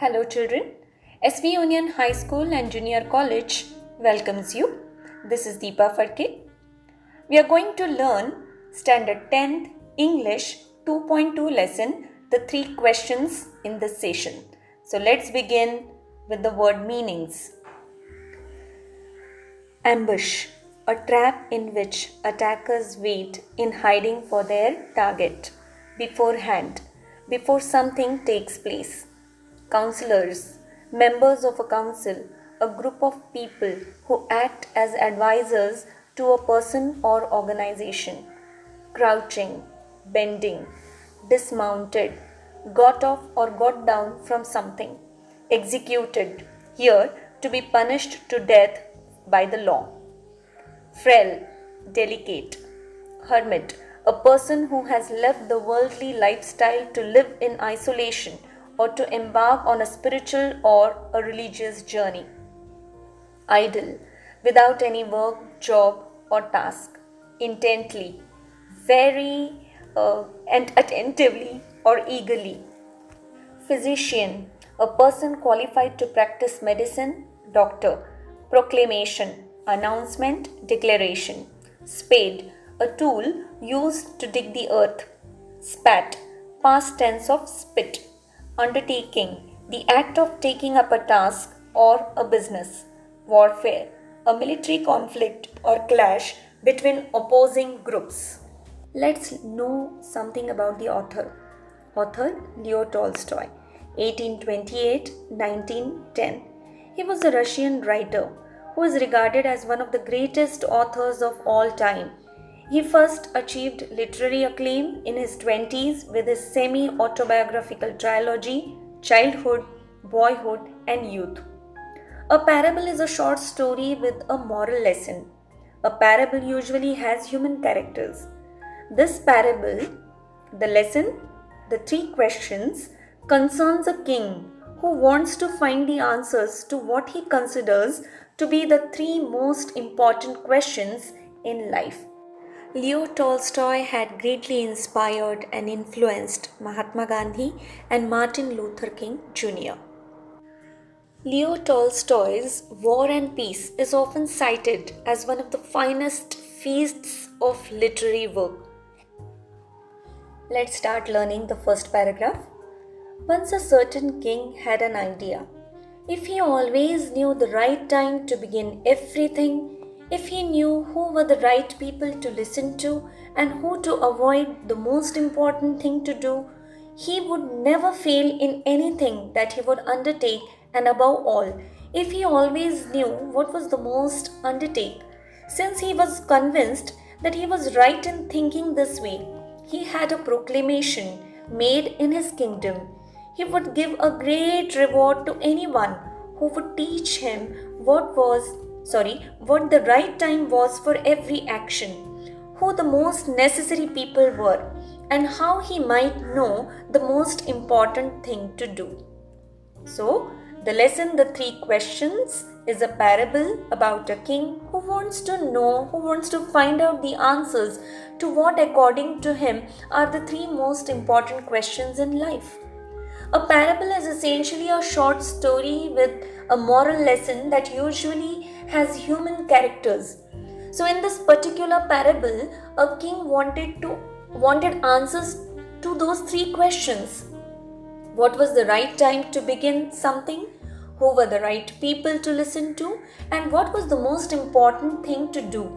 Hello children, SV Union High School and Junior College welcomes you. This is Deepa Farke. We are going to learn Standard 10th English 2.2 lesson, the 3 questions in this session. So let's begin with the word meanings. Ambush, a trap in which attackers wait in hiding for their target beforehand, before something takes place. Counselors, members of a council, a group of people who act as advisors to a person or organization. Crouching, bending, dismounted, got off or got down from something. Executed, here to be punished to death by the law. Frail, delicate. Hermit, a person who has left the worldly lifestyle to live in isolation or to embark on a spiritual or a religious journey. Idle, without any work, job or task. Intently, very and attentively or eagerly. Physician, a person qualified to practice medicine, doctor. Proclamation, announcement, declaration. Spade, a tool used to dig the earth. Spat, past tense of spit. Undertaking, the act of taking up a task or a business. Warfare, a military conflict or clash between opposing groups. Let's know something about the author. Author Leo Tolstoy, 1828-1910. He was a Russian writer who is regarded as one of the greatest authors of all time. He first achieved literary acclaim in his 20s with his semi-autobiographical trilogy, Childhood, Boyhood and Youth. A parable is a short story with a moral lesson. A parable usually has human characters. This parable, the lesson, the 3 questions, concerns a king who wants to find the answers to what he considers to be the 3 most important questions in life. Leo Tolstoy had greatly inspired and influenced Mahatma Gandhi and Martin Luther King Jr. Leo Tolstoy's War and Peace is often cited as one of the finest feasts of literary work. Let's start learning the first paragraph. Once a certain king had an idea. If he always knew the right time to begin everything, if he knew who were the right people to listen to and who to avoid, the most important thing to do, he would never fail in anything that he would undertake, and above all, if he always knew what was the most undertake. Since he was convinced that he was right in thinking this way, he had a proclamation made in his kingdom. He would give a great reward to anyone who would teach him what the right time was for every action, who the most necessary people were, and how he might know the most important thing to do. So, the lesson, the 3 questions, is a parable about a king who wants to find out the answers to what according to him are the 3 most important questions in life. A parable is essentially a short story with a moral lesson that usually has human characters. So in this particular parable, a king wanted answers to those 3 questions. What was the right time to begin something? Who were the right people to listen to? And what was the most important thing to do?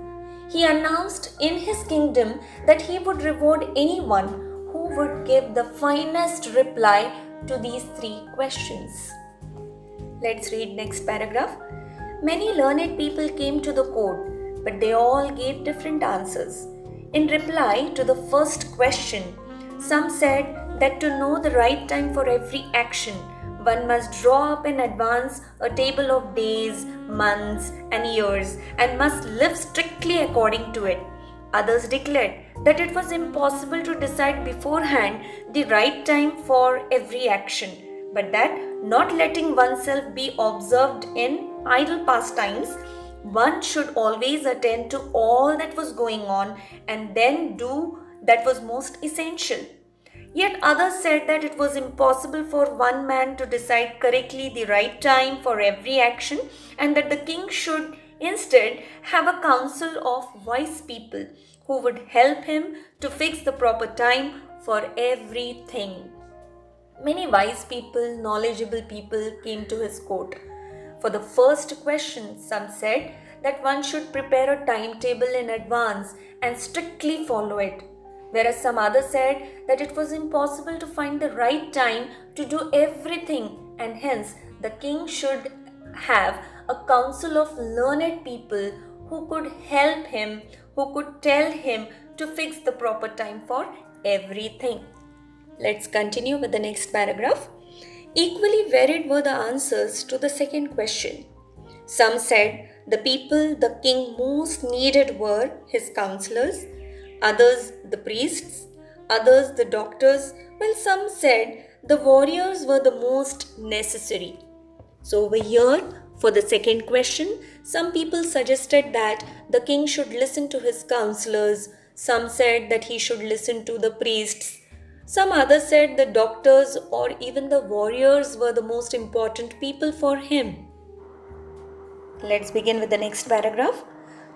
He announced in his kingdom that he would reward anyone who would give the finest reply to these 3 questions. Let's read next paragraph. Many learned people came to the court, but they all gave different answers. In reply to the first question, some said that to know the right time for every action, one must draw up in advance a table of days, months, and years, and must live strictly according to it. Others declared that it was impossible to decide beforehand the right time for every action, but that not letting oneself be observed in idle pastimes, one should always attend to all that was going on and then do that was most essential. Yet others said that it was impossible for one man to decide correctly the right time for every action, and that the king should instead have a council of wise people who would help him to fix the proper time for everything. Many wise people, knowledgeable people came to his court. For the first question, some said that one should prepare a timetable in advance and strictly follow it, whereas some others said that it was impossible to find the right time to do everything, and hence the king should have a council of learned people who could help him, who could tell him to fix the proper time for everything. Let's continue with the next paragraph. Equally varied were the answers to the second question. Some said the people the king most needed were his counselors, others the priests, others the doctors, while some said the warriors were the most necessary. So over here, for the second question, some people suggested that the king should listen to his counselors, some said that he should listen to the priests, some others said the doctors or even the warriors were the most important people for him. Let's begin with the next paragraph.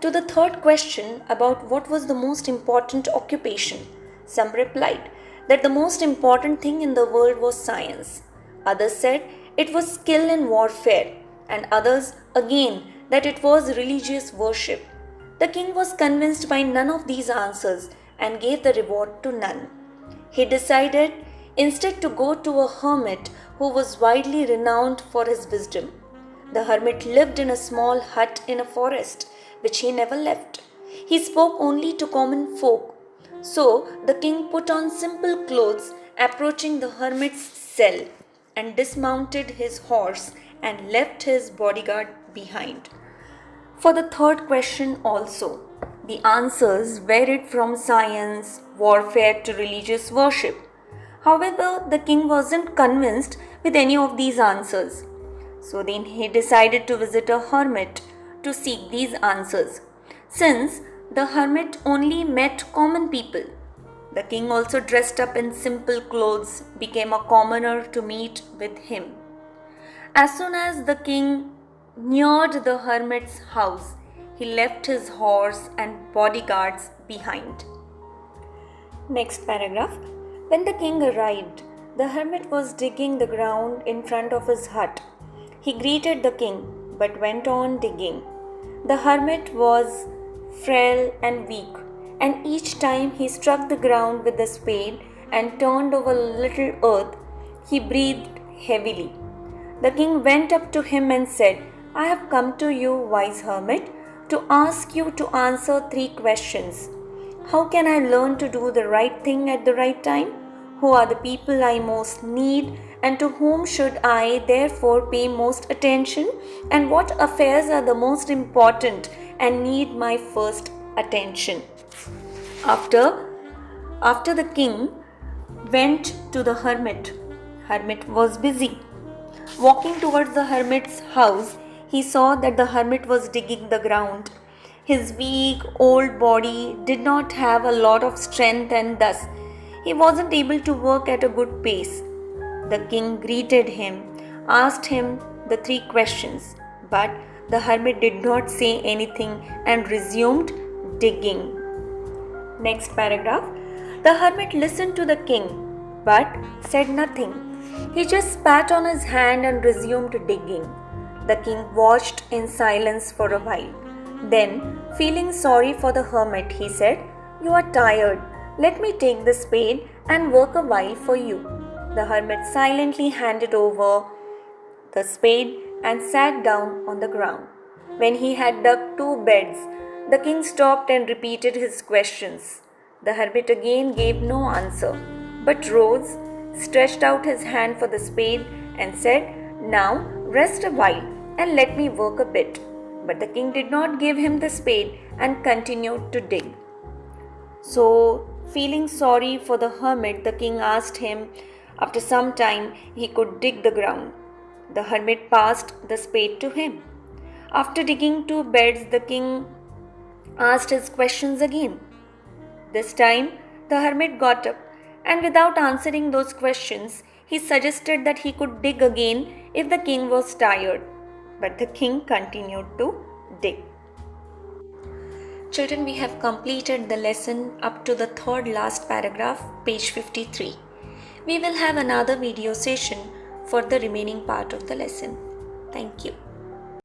To the third question about what was the most important occupation, some replied that the most important thing in the world was science. Others said it was skill in warfare, and others again that it was religious worship. The king was convinced by none of these answers and gave the reward to none. He decided instead to go to a hermit who was widely renowned for his wisdom. The hermit lived in a small hut in a forest, which he never left. He spoke only to common folk. So the king put on simple clothes, approaching the hermit's cell, and dismounted his horse and left his bodyguard behind. For the third question also, the answers varied from science, warfare to religious worship. However, the king wasn't convinced with any of these answers. So then he decided to visit a hermit to seek these answers. Since the hermit only met common people, the king also dressed up in simple clothes, became a commoner to meet with him. As soon as the king neared the hermit's house, he left his horse and bodyguards behind. Next paragraph. When the king arrived, the hermit was digging the ground in front of his hut. He greeted the king, but went on digging. The hermit was frail and weak, and each time he struck the ground with the spade and turned over a little earth, he breathed heavily. The king went up to him and said, "I have come to you, wise hermit, to ask you to answer 3 questions. How can I learn to do the right thing at the right time? Who are the people I most need, and to whom should I therefore pay most attention? And what affairs are the most important and need my first attention?" After the king went to the hermit was busy. Walking towards the hermit's house, he saw that the hermit was digging the ground. His weak, old body did not have a lot of strength, and thus he wasn't able to work at a good pace. The king greeted him, asked him the 3 questions, but the hermit did not say anything and resumed digging. Next paragraph. The hermit listened to the king, but said nothing. He just spat on his hand and resumed digging. The king watched in silence for a while. Then, feeling sorry for the hermit, he said, "You are tired. Let me take the spade and work a while for you." The hermit silently handed over the spade and sat down on the ground. When he had dug 2 beds, the king stopped and repeated his questions. The hermit again gave no answer, but rose, stretched out his hand for the spade, and said, "Now rest a while and let me work a bit." But the king did not give him the spade and continued to dig. So, feeling sorry for the hermit, the king asked him after some time he could dig the ground. The hermit passed the spade to him. After digging 2 beds, the king asked his questions again. This time, the hermit got up And without answering those questions, he suggested that he could dig again if the king was tired. But the king continued to dig. Children, we have completed the lesson up to the third last paragraph, page 53. We will have another video session for the remaining part of the lesson. Thank you.